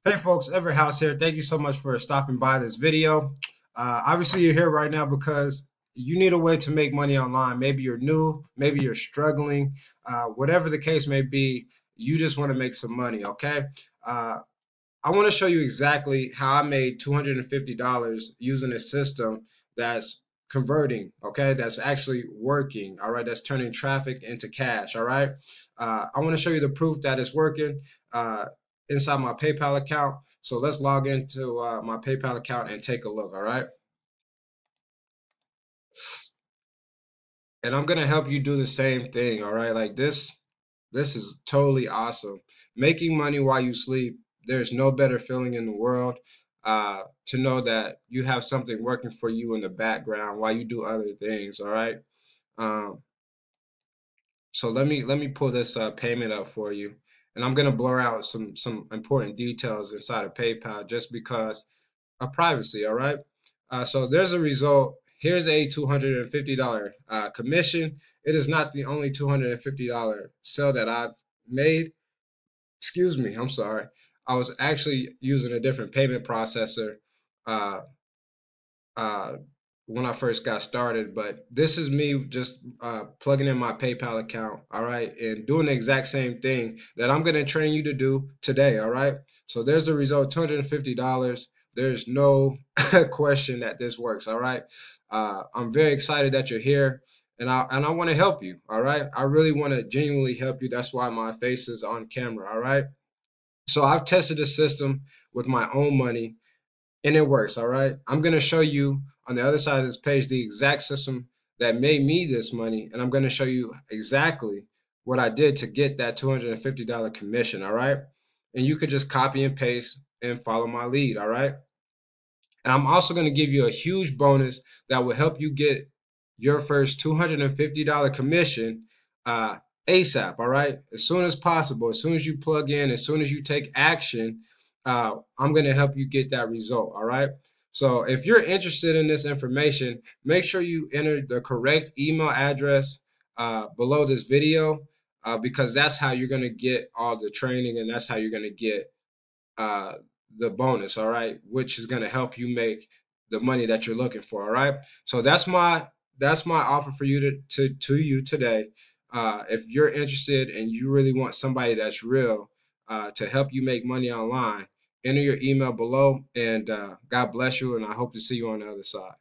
Hey folks, Everhouse here. Thank you so much for stopping by this video. Obviously, you're here right now because you need a way to make money online. Maybe you're new, maybe you're struggling, whatever the case may be, you just want to make some money, okay? Uh, I want to show you exactly how I made $250 using a system that's converting, okay? That's actually working, all right? That's turning traffic into cash, all right? I want to show you the proof that it's working uh, inside my PayPal account. So let's log into my PayPal account and take a look, all right? And I'm gonna help you do the same thing, all right? Like this is totally awesome. Making money while you sleep, there's no better feeling in the world to know that you have something working for you in the background while you do other things, all right? Um, so let me pull this payment up for you, and I'm gonna blur out some important details inside of PayPal just because of privacy, all right? So there's a result. Here's a $250 commission. It is not the only $250 sale that I've made. Excuse me, I'm sorry. I was actually using a different payment processor uh, uh, when I first got started, but this is me just plugging in my PayPal account, all right, and doing the exact same thing that I'm going to train you to do today, all right? So there's the result, $250. There's no question that this works, all right? I'm very excited that you're here. And I want to help you, all right? I really want to genuinely help you. That's why my face is on camera, all right? So I've tested the system with my own money and it works. All right. I'm going to show you on the other side of this page the exact system that made me this money. And I'm going to show you exactly what I did to get that $250 commission. All right. And you could just copy and paste and follow my lead. All right. And I'm also going to give you a huge bonus that will help you get your first $250 commission uh, ASAP. All right. As soon as possible, as soon as you plug in, as soon as you take action, I'm going to help you get that result. All right. So if you're interested in this information, make sure you enter the correct email address below this video because that's how you're going to get all the training and that's how you're going to get uh, the bonus, all right, which is going to help you make the money that you're looking for, all right. So that's my offer for you to you today. If you're interested and you really want somebody that's real to help you make money online, enter your email below, and God bless you, and I hope to see you on the other side.